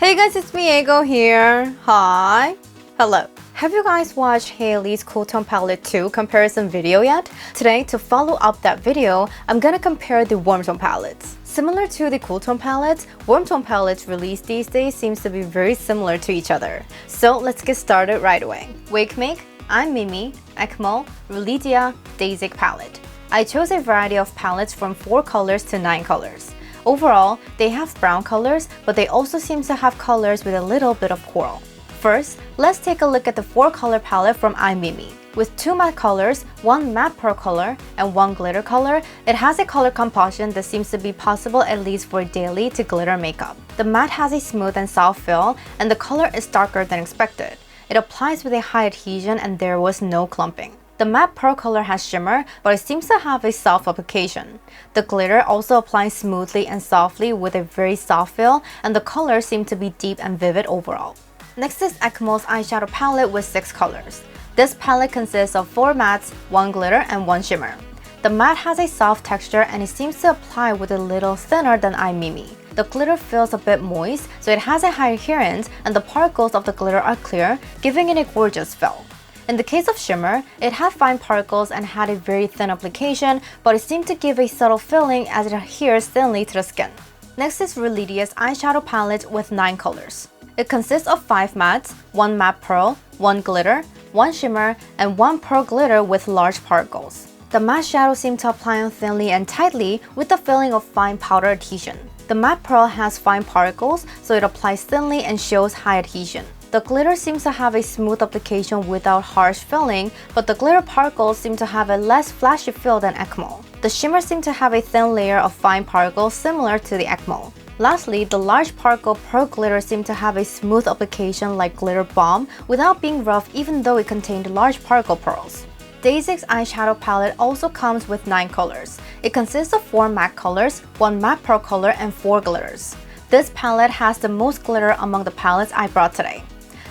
Hey guys, it's me Aego here. Hi. Hello. Have you guys watched Hailey's Cool Tone Palette 2 comparison video yet? Today, to follow up that video, I'm gonna compare the warm tone palettes. Similar to the cool tone palettes, warm tone palettes released these days seems to be very similar to each other. So let's get started right away. Wakemake, I'm Mimi, Equmal, Rulidia, Dasique palette. I chose a variety of palettes from 4 colors to 9 colors. Overall, they have brown colors, but they also seem to have colors with a little bit of coral. First, let's take a look at the 4-color palette from I'm Mimi. With 2 matte colors, 1 matte pearl color, and 1 glitter color, it has a color composition that seems to be possible at least for daily to glitter makeup. The matte has a smooth and soft feel, and the color is darker than expected. It applies with a high adhesion and there was no clumping. The matte pearl color has shimmer, but it seems to have a soft application. The glitter also applies smoothly and softly with a very soft feel, and the colors seem to be deep and vivid overall. Next is Equmal's eyeshadow palette with 6 colors. This palette consists of 4 mattes, 1 glitter, and 1 shimmer. The matte has a soft texture and it seems to apply with a little thinner than I'm Mimi. The glitter feels a bit moist, so it has a high adherence, and the particles of the glitter are clear, giving it a gorgeous feel. In the case of shimmer, it had fine particles and had a very thin application, but it seemed to give a subtle feeling as it adheres thinly to the skin. Next is Rulidia's eyeshadow palette with 9 colors. It consists of 5 mattes, 1 matte pearl, 1 glitter, 1 shimmer, and 1 pearl glitter with large particles. The matte shadows seem to apply on thinly and tightly with the feeling of fine powder adhesion. The matte pearl has fine particles, so it applies thinly and shows high adhesion. The glitter seems to have a smooth application without harsh filling, but the glitter particles seem to have a less flashy feel than Equmal. The shimmer seems to have a thin layer of fine particles similar to the Equmal. Lastly, the large particle pearl glitter seemed to have a smooth application like glitter balm without being rough even though it contained large particle pearls. Dasique's eyeshadow palette also comes with 9 colors. It consists of 4 matte colors, 1 matte pearl color, and 4 glitters. This palette has the most glitter among the palettes I brought today.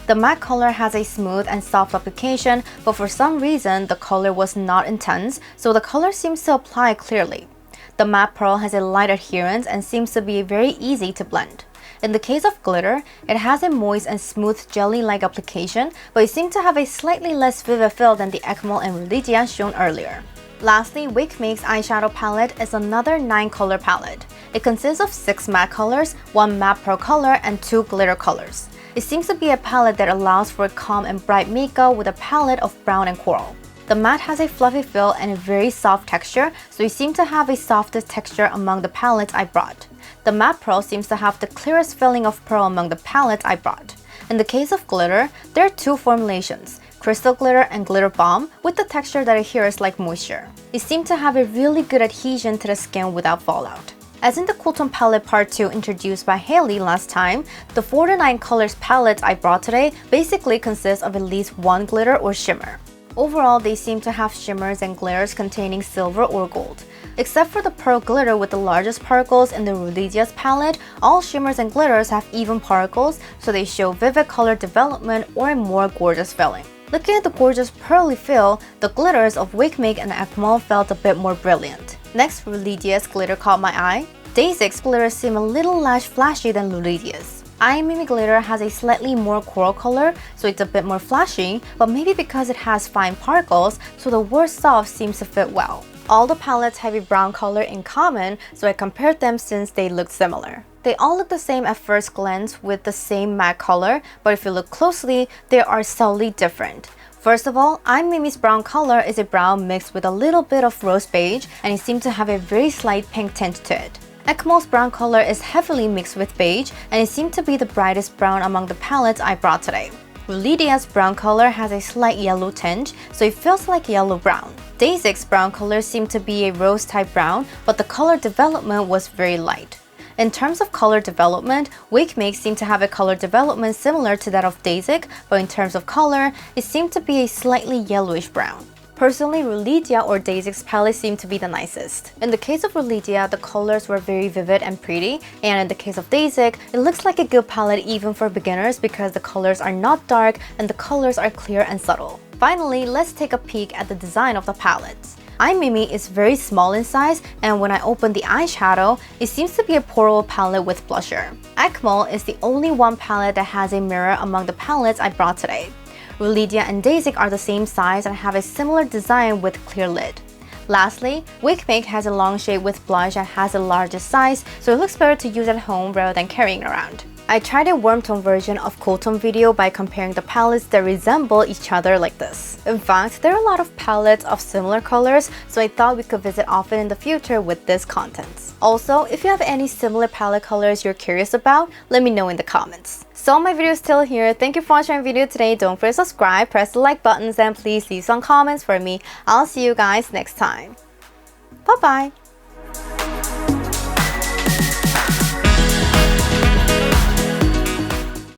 The matte color has a smooth and soft application, but for some reason the color was not intense, so the color seems to apply clearly. The matte pearl has a light adherence and seems to be very easy to blend. In the case of glitter, it has a moist and smooth jelly-like application, but it seems to have a slightly less vivid feel than the Equmal and Rulidia shown earlier. Lastly, Wakemake's eyeshadow palette is another 9-color palette. It consists of 6 matte colors, 1 matte pearl color, and 2 glitter colors. It seems to be a palette that allows for a calm and bright makeup with a palette of brown and coral. The matte has a fluffy feel and a very soft texture, so it seems to have a softest texture among the palettes I brought. The matte pearl seems to have the clearest feeling of pearl among the palettes I brought. In the case of glitter, there are 2 formulations, crystal glitter and glitter balm, with the texture that adheres like moisture. It seems to have a really good adhesion to the skin without fallout. As in the Cool Tone Palette Part 2 introduced by Hailey last time, the 4 to 9 colors palette I brought today basically consists of at least 1 glitter or shimmer. Overall, they seem to have shimmers and glitters containing silver or gold. Except for the pearl glitter with the largest particles in the Rulidia's palette, all shimmers and glitters have even particles, so they show vivid color development or a more gorgeous feeling. Looking at the gorgeous pearly feel, the glitters of Wakemake and Equmal felt a bit more brilliant. Next, Rulidia's glitter caught my eye. Dasique's glitter seem a little less flashy than Rulidia's. I'm Mimi glitter has a slightly more coral color, so it's a bit more flashy, but maybe because it has fine particles, so the word soft seems to fit well. All the palettes have a brown color in common, so I compared them since they looked similar. They all look the same at first glance with the same matte color, but if you look closely, they are subtly different. First of all, I'm Mimi's brown color is a brown mixed with a little bit of rose beige, and it seems to have a very slight pink tint to it. Equmal's brown color is heavily mixed with beige, and it seemed to be the brightest brown among the palettes I brought today. Rulidia's brown color has a slight yellow tinge, so it feels like yellow-brown. Dasique's brown color seemed to be a rose-type brown, but the color development was very light. In terms of color development, Wakemake seemed to have a color development similar to that of Dasique, but in terms of color, it seemed to be a slightly yellowish brown. Personally, Rulidia or Dasique's palette seemed to be the nicest. In the case of Rulidia, the colors were very vivid and pretty, and in the case of Dasique, it looks like a good palette even for beginners because the colors are not dark and the colors are clear and subtle. Finally, let's take a peek at the design of the palettes. iMimi is very small in size, and when I open the eyeshadow, it seems to be a portable palette with blusher. Equmal is the only one palette that has a mirror among the palettes I brought today. Rulidia and Dasique are the same size and have a similar design with clear lid. Lastly, Wakemake has a long shade with blush and has the largest size, so it looks better to use at home rather than carrying around. I tried a warm tone version of cool tone video by comparing the palettes that resemble each other like this. In fact, there are a lot of palettes of similar colors, so I thought we could visit often in the future with this content. Also, if you have any similar palette colors you're curious about, let me know in the comments. So my video is still here. Thank you for watching my video today. Don't forget to subscribe, press the like buttons, and please leave some comments for me. I'll see you guys next time. Bye bye!